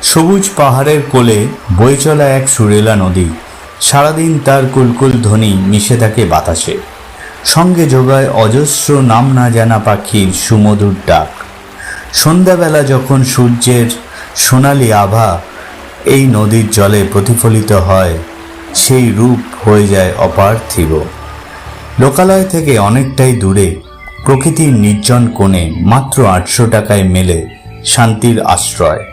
সবুজ পাহাড়ের কোলে বয়ে চলা এক সুরেলা নদী। সারাদিন তার কুলকুল ধ্বনি মিশে থাকে বাতাসে, সঙ্গে যোগায় অজস্র নাম না জানা পাখির সুমধুর ডাক। সন্ধ্যাবেলা যখন সূর্যের সোনালি আভা এই নদীর জলে প্রতিফলিত হয়, সেই রূপ হয়ে যায় অপার্থিব। লোকালয় থেকে অনেকটাই দূরে প্রকৃতির নির্জন কোণে মাত্র 800 টাকায় মেলে শান্তির আশ্রয়,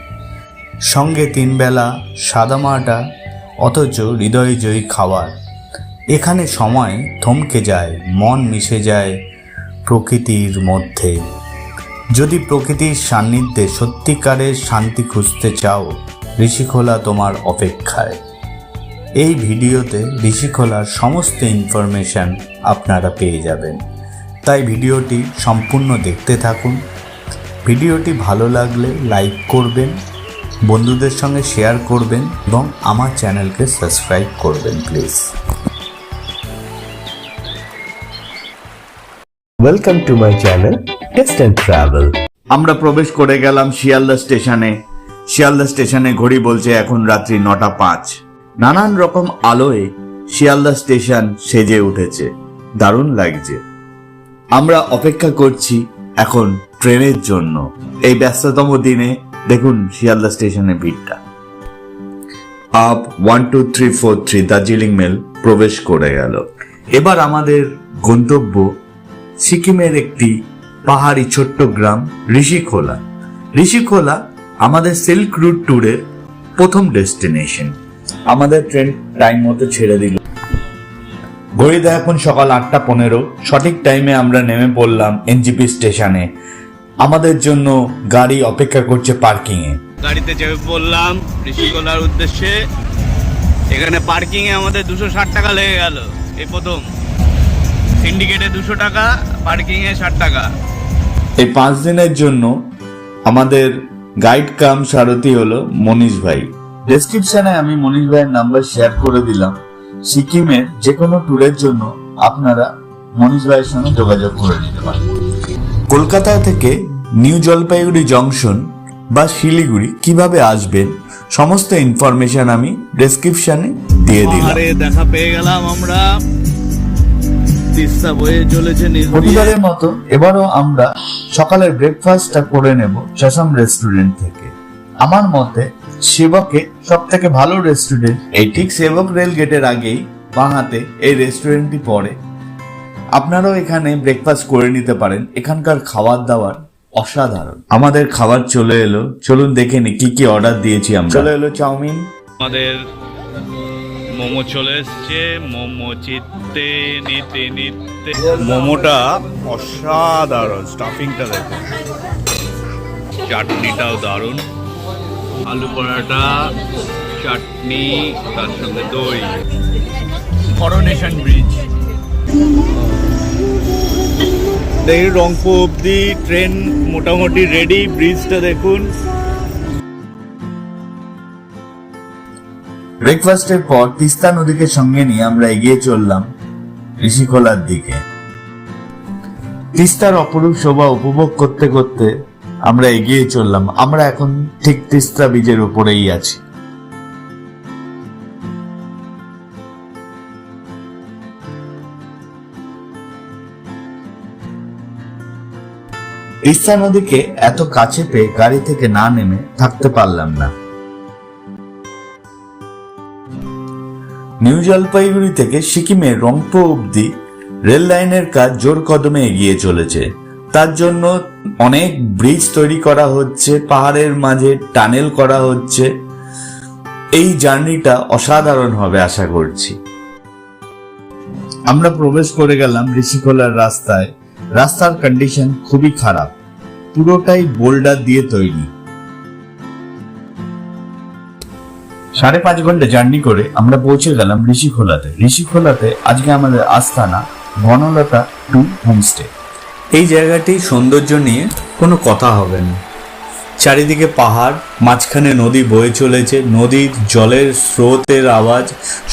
সঙ্গে 3 বেলা সাদামাটা অথচ হৃদয়জয়ী খাবার। এখানে সময় থমকে যায়, মন মিশে যায় প্রকৃতির মধ্যে। যদি প্রকৃতির সান্নিধ্যে সত্যিকারের শান্তি খুঁজতে চাও, ঋষিখোলা তোমার অপেক্ষায়। এই ভিডিওতে ঋষিখোলার সমস্ত ইনফরমেশন আপনারা পেয়ে যাবেন, তাই ভিডিওটি সম্পূর্ণ দেখতে থাকুন। ভিডিওটি ভালো লাগলে লাইক করবেন, বন্ধুদের সঙ্গে শেয়ার করবেন এবং আমার চ্যানেলকে সাবস্ক্রাইব করবেন please. Welcome to my channel test and travel. আমরা প্রবেশ করে গেলাম শিয়ালদা স্টেশনে। শিয়ালদা স্টেশনে ঘড়ি বলছে এখন রাত্রি 9:05। নানান রকম আলোয় শিয়ালদা স্টেশন সেজে উঠেছে, দারুণ লাগছে। আমরা অপেক্ষা করছি এখন ট্রেনের জন্য। এই ব্যস্ততম দিনে দেখুন শিয়ালদা স্টেশনে ভিড়টা। আপ 12343 দার্জিলিং মেল প্রবেশ করে গেল। এবার আমাদের গন্তব্য সিকিমের একটি পাহাড়ি ছোট্ট গ্রাম ঋষিখোলা। ঋষিখোলা আমাদের সিল্ক রুট ট্যুরের প্রথম ডেস্টিনেশন। আমাদের ট্রেন টাইম মতো ছেড়ে দিল। ঘড়িতে এখন সকাল 8:15। সঠিক টাইমে আমরা নেমে পড়লাম এনজিপি স্টেশনে। আমাদের জন্য গাড়ি অপেক্ষা করছে পার্কিং এ। গাড়িতে চেপে পড়লাম ঋষিখোলার উদ্দেশ্যে। এখানে পার্কিং এ আমাদের 260 টাকা লেগে গেল। এই প্রথম সিন্ডিকেটে 200 টাকা, পার্কিং এ 60 টাকা। এই 5 দিনের জন্য আমাদের গাইড কাম সারথি হলো মনীষ ভাই। ডেসক্রিপশনে আমি মনীষ ভাইয়ের নাম্বার শেয়ার করে দিলাম। সিকিমের যে কোনো ট্যুরের জন্য আপনারা মনীষ ভাইয়ের সঙ্গে যোগাযোগ করে নিতে পারেন। কলকাতা থেকে নিউ জলপাইগুড়ি জংশন বা শিলিগুড়ি কিভাবে আসবেন সমস্ত ইনফরমেশন আমি ডেসক্রিপশনে দিয়ে দিলাম। আরে দেখা পেয়ে গেলাম আমরা। তিস্তা বয়ে চলেছে প্রতিবারের মতো এবারও আমরা সকালের ব্রেকফাস্টটা করে নেব চশম রেস্টুরেন্ট থেকে। আমার মতে সেবকে সব থেকে ভালো রেস্টুরেন্ট এই, ঠিক সেবক রেল গেটের আগেই বাঁ হাতে এই রেস্টুরেন্টটি পড়ে। আপনারাও এখানে ব্রেকফাস্ট করে নিতে পারেন। এখানকার খাবার দাবার অসাধারণ। আমাদের খাবার চলে এলো, চলুন দেখে নি কি কি অর্ডার দিয়েছি আমরা। চলে এলো চাউমিন, আমাদের মোমো চলে এসছে। মোমো চিত্তে নিতে নিতে মোমোটা অসাধারণ, স্টাফিংটা দেখুন, চাটনিটাও দারুণ। আলু পরাটা, চাটনি, তার সঙ্গে দই। করোনেশন ব্রিজ দেখি, রংপুর অব্দি ট্রেন মোটামুটি রেডি। ব্রিজটা দেখুন। ব্রেকফাস্টের পর তিস্তা নদীকে সঙ্গে নিয়ে আমরা এগিয়ে চললাম ঋষিখোলার দিকে। তিস্তার অপরূপ শোভা উপভোগ করতে করতে আমরা এগিয়ে চললাম। আমরা এখন ঠিক তিস্তা ব্রিজের উপরেই আছি। তিস্তা নদীকে এত কাছে পেয়ে গাড়ি থেকে না নেমে থাকতে পারলাম না। নিউ জলপাইগুড়ি থেকে সিকিমের রংপুর অব্দি রেল লাইনের কাজ জোর কদমে এগিয়ে চলেছে। তার জন্য অনেক ব্রিজ তৈরি করা হচ্ছে, পাহাড়ের মাঝে টানেল করা হচ্ছে। এই জার্নিটা অসাধারণ হবে আশা করছি। আমরা প্রবেশ করে গেলাম ঋষিখোলার রাস্তায়। রাস্তার কন্ডিশন খুবই খারাপ, পুরোটাই বোল্ডার দিয়ে তৈরি। 5.5 ঘন্টা জার্নি করে আমরা পৌঁছে গেলাম ঋষিখোলাতে। ঋষিখোলাতে আজকে আমাদের আস্তানা বনলতা 2 হোমস্টে। এই জায়গাটি সৌন্দর্য নিয়ে কোনো কথা হবে না। চারিদিকে পাহাড়, মাঝখানে নদী বয়ে চলেছে। নদীর জলের স্রোতের আওয়াজ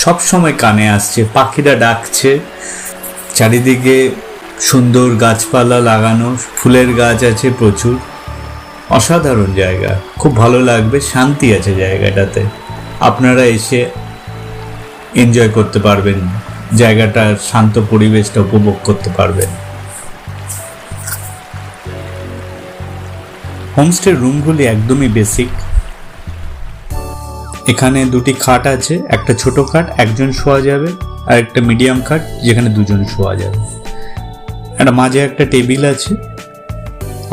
সবসময় কানে আসছে, পাখিরা ডাকছে। চারিদিকে সুন্দর গাছপালা লাগানো, ফুলের গাছ আছে প্রচুর। অসাধারণ জায়গা, খুব ভালো লাগবে, শান্তি আছে জায়গাটাতে। আপনারা এসে এনজয় করতে পারবেন, জায়গাটার শান্ত পরিবেশটা উপভোগ করতে পারবেন। হোমস্টের রুমগুলি একদমই বেসিক। এখানে দুটি খাট আছে, একটা ছোট খাট একজন শোয়া যাবে, আর একটা মিডিয়াম খাট যেখানে দুজন শোয়া যাবে। একটা মাঝে একটা টেবিল আছে,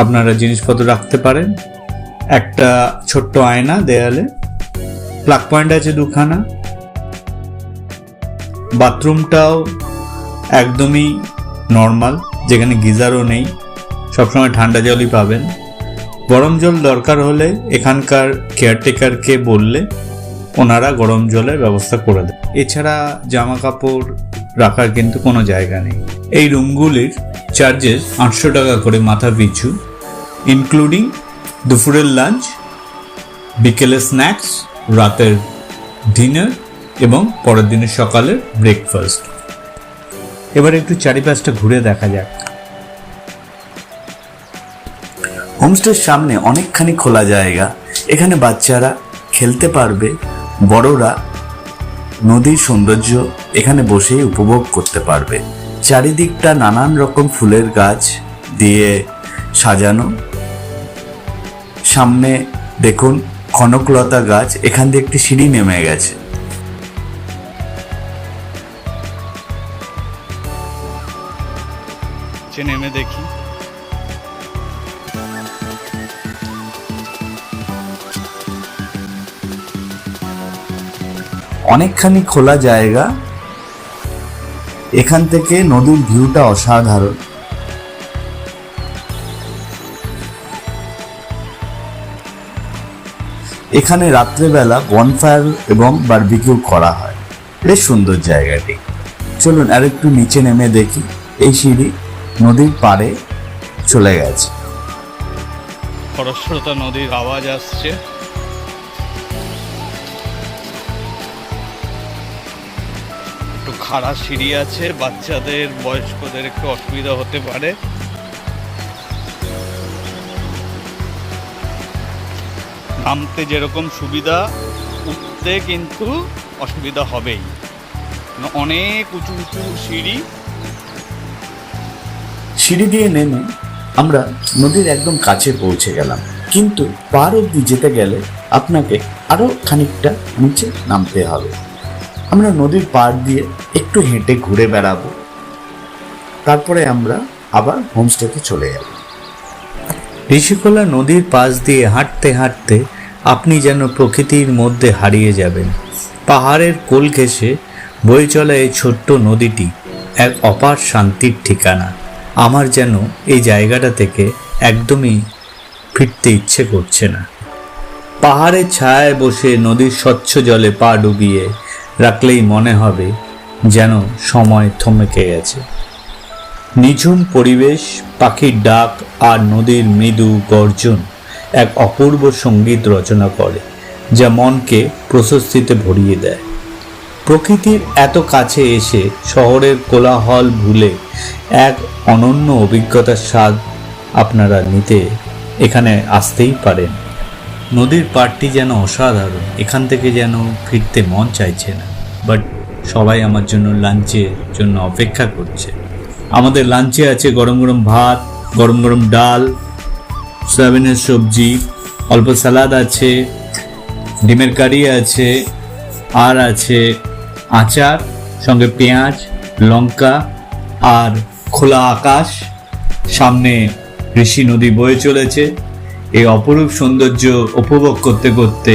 আপনারা জিনিসপত্র রাখতে পারেন। একটা ছোট্ট আয়না দেয়ালে, প্লাগ পয়েন্ট আছে দুখানা। বাথরুমটাও একদমই নর্মাল, যেখানে গিজারও নেই, সবসময় ঠান্ডা জলই পাবেন। গরম জল দরকার হলে এখানকার কেয়ারটেকারকে বললে ওনারা গরম জলের ব্যবস্থা করে দেন। এছাড়া জামা কাপড় রাখার কিন্তু কোনো জায়গা নেই। এই রুমগুলির চার্জেস 800 টাকা করে মাথা পিছু, ইনক্লুডিং দুপুরের লাঞ্চ, বিকেলের স্ন্যাক্স, রাতের ডিনার এবং পরের দিনের সকালের ব্রেকফাস্ট। এবার একটু চারিপাশটা ঘুরে দেখা যাক। হোমস্টের সামনে অনেকখানি খোলা জায়গা, এখানে বাচ্চারা খেলতে পারবে, বড়রা নদীর সৌন্দর্য এখানে বসেই উপভোগ করতে পারবে। চারিদিকটা নানান রকম ফুলের গাছ দিয়ে সাজানো। সামনে দেখুন কনকলতা গাছ, এখান দিয়ে একটি সিঁড়ি নেমে গেছে। নেমে দেখি। অনেকখানি খোলা জায়গা, এখান থেকে নদীর ভিউটা অসাধারণ। এখানে রাত্রেবেলা বনফায়ার এবং বারবিকিউ করা হয়। বেশ সুন্দর জায়গাটি। চলুন আর একটু নিচে নেমে দেখি। এই সিঁড়ি নদীর পাড়ে চলে গেছে। খরস্রোতা নদীর আওয়াজ আসছে। একটু খাড়া সিঁড়ি আছে, বাচ্চাদের বয়স্কদের একটু অসুবিধা হতে পারে। নামতে যেরকম সুবিধা, উঠতে কিন্তু অসুবিধা হবেই, অনেক উঁচু উঁচু সিঁড়ি। সিঁড়ি দিয়ে নেমে আমরা নদীর একদম কাছে পৌঁছে গেলাম, কিন্তু পার অব্দি যেতে গেলে আপনাকে আরো খানিকটা নিচে নামতে হবে। আমরা নদীর পাড় দিয়ে একটু হেঁটে ঘুরে বেড়াবো, তারপরে আমরা আবার হোমস্টেতে চলে যাব। ঋষিখোলা নদীর পাশ দিয়ে হাঁটতে হাঁটতে আপনি যেন প্রকৃতির মধ্যে হারিয়ে যাবেন। পাহাড়ের কোল ঘেঁষে বয়ে চলা এই ছোট্ট নদীটি এক অপার শান্তির ঠিকানা। আমার যেন এই জায়গাটা থেকে একদমই ফিরতে ইচ্ছে করছে না। পাহাড়ের ছায়ায় বসে নদীর স্বচ্ছ জলে পা ডুবিয়ে রাখলেই মনে হবে যেন সময় থমকে গেছে। নিঝুম পরিবেশ, পাখির ডাক আর নদীর মৃদু গর্জন এক অপূর্ব সঙ্গীত রচনা করে, যা মনকে প্রশস্তিতে ভরিয়ে দেয়। প্রকৃতির এত কাছে এসে শহরের কোলাহল ভুলে এক অনন্য অভিজ্ঞতার স্বাদ আপনারা নিতে এখানে আসতেই পারেন। নদীর পাড়টি যেন অসাধারণ, এখান থেকে যেন ফিরতে মন চাইছে না। বাট সবাই আমার জন্য লাঞ্চের জন্য অপেক্ষা করছে। আমাদের লাঞ্চে আছে গরম গরম ভাত, গরম গরম ডাল, সয়াবিনের সবজি, অল্প সালাদ আছে, ডিমের কারি আছে, আর আছে আচার, সঙ্গে পেঁয়াজ, লঙ্কা আর খোলা আকাশ। সামনে ঋষি নদী বয়ে চলেছে। এই অপরূপ সৌন্দর্য উপভোগ করতে করতে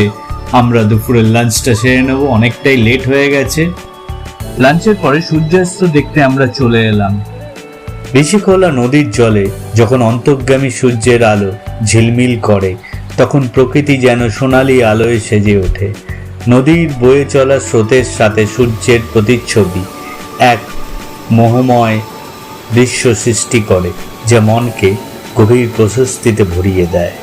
আমরা দুপুরের লাঞ্চটা সেরে নেব, অনেকটাই লেট হয়ে গেছে। লাঞ্চের পরে সূর্যাস্ত দেখতে আমরা চলে এলাম। ঋষিখোলা নদীর জলে যখন অন্তর্গামী সূর্যের আলো ঝিলমিল করে, তখন প্রকৃতি যেন সোনালি আলোয় সেজে ওঠে। নদীর বয়ে চলা স্রোতের সাথে সূর্যের প্রতিচ্ছবি এক মোহময় দৃশ্য সৃষ্টি করে, যা মনকে গভীর প্রশস্তিতে ভরিয়ে দেয়।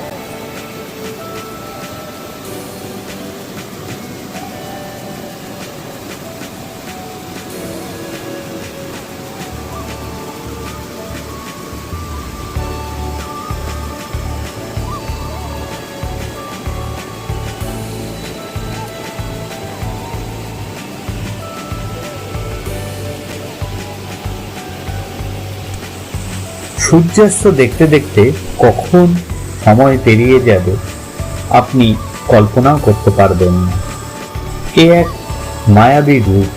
সূর্যাস্ত দেখতে দেখতে কখন সময় পেরিয়ে যাবে আপনি কল্পনাও করতে পারবেন না। এ এক মায়াবী রূপ।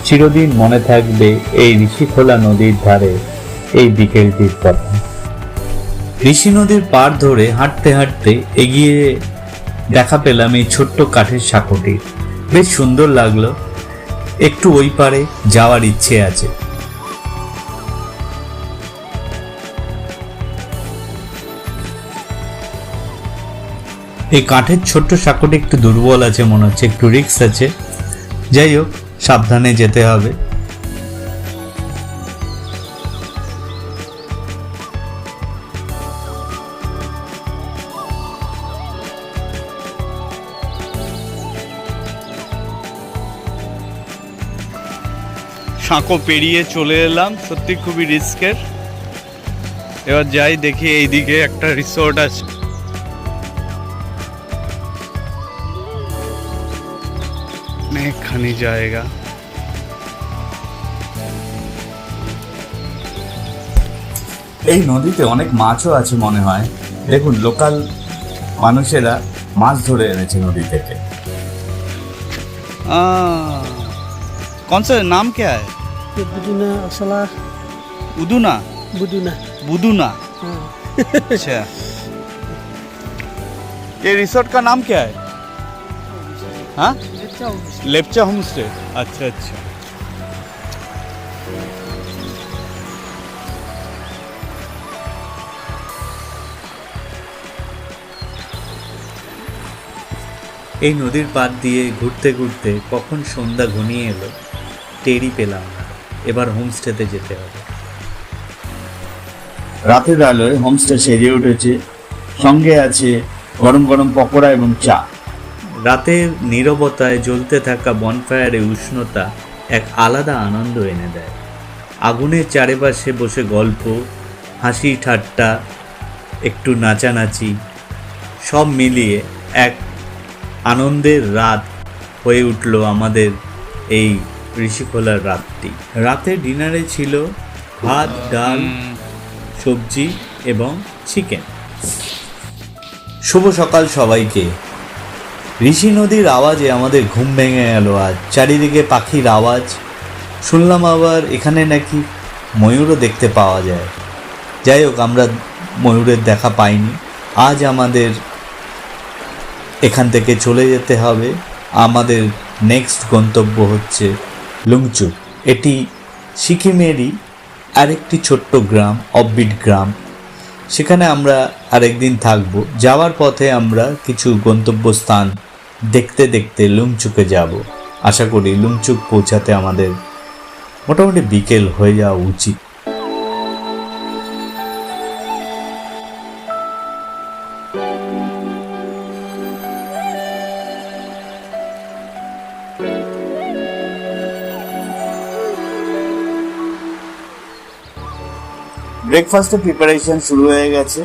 চিরদিন মনে থাকবে এই ঋষিখোলা নদীর ধারে এই বিকেলটির কথা। ঋষি নদীর পাড় ধরে হাঁটতে হাঁটতে এগিয়ে দেখা পেলাম এই ছোট্ট কাঠের সাঁকোটি। বেশ সুন্দর লাগলো, একটু ওই পারে যাওয়ার ইচ্ছে আছে। এই কাঠের ছোট্ট সাঁকোটি একটু দুর্বল আছে মনে হচ্ছে, একটু রিস্ক আছে। যাই হোক, সাবধানে যেতে হবে। সাঁকো পেরিয়ে চলে এলাম, সত্যি খুবই রিস্কের। এবার যাই দেখি, এইদিকে একটা রিসোর্ট আছে। অনেকখানি জায়গা। এই নদীতে অনেক মাছও আছে মনে হয়। দেখুন, লোকাল মানুষেরা মাছ ধরে এনেছে নদী থেকে। कौन सा नाम क्या है? ये बुदुना असला उदुना बुदुना बुदुना। हाँ। अच्छा, ये रिसोर्ट का नाम क्या है? हाँ, लेप्चा होम स्टे। अच्छा अच्छा। এই নদীর পাড় দিয়ে ঘুরতে ঘুরতে কখন সন্ধ্যা ঘনিয়ে এলো টেরই পেলাম না। এবার হোমস্টেতে যেতে হবে। রাতের আলোয় হোমস্টে সেজে উঠেছে, সঙ্গে আছে গরম গরম পকোড়া এবং চা। রাতের নীরবতায় জ্বলতে থাকা বনফায়ারে উষ্ণতা এক আলাদা আনন্দ এনে দেয়। আগুনের চারিপাশে বসে গল্প, হাসি ঠাট্টা, একটু নাচানাচি, সব মিলিয়ে এক আনন্দের রাত হয়ে উঠল আমাদের এই ঋষিখোলার রাতটি। রাতের ডিনারে ছিল ভাত, ডাল, সবজি এবং চিকেন। শুভ সকাল সবাইকে। ঋষি নদীর আওয়াজে আমাদের ঘুম ভেঙে গেল আজ। চারিদিকে পাখির আওয়াজ শুনলাম, আবার এখানে নাকি ময়ূরও দেখতে পাওয়া যায়। যাই হোক, আমরা ময়ূরের দেখা পাইনি। আজ আমাদের এখান থেকে চলে যেতে হবে। আমাদের নেক্সট গন্তব্য হচ্ছে লুংচুক। এটি সিকিমেরই আরেকটি ছোট্ট গ্রাম, অফবিট গ্রাম। সেখানে আমরা আরেকদিন থাকব। যাওয়ার পথে আমরা কিছু গন্তব্যস্থান দেখতে দেখতে লুংচুকে যাব। আশা করি লুংচুক পৌঁছাতে আমাদের মোটামুটি বিকেল হয়ে যাওয়া উচিত। ব্রেকফাস্টের প্রিপারেশন শুরু হয়ে গেছে।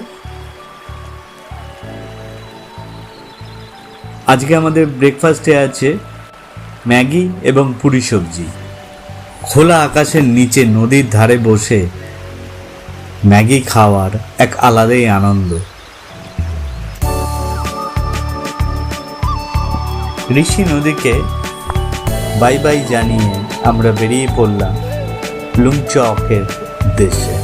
আজকে আমাদের ব্রেকফাস্টে আছে ম্যাগি এবং পুরি সবজি। খোলা আকাশের নিচে নদীর ধারে বসে ম্যাগি খাওয়ার এক আলাদাই আনন্দ। ঋষি নদীকে বাই বাই জানিয়ে আমরা বেরিয়ে পড়লাম লুংচকের উদ্দেশ্যে।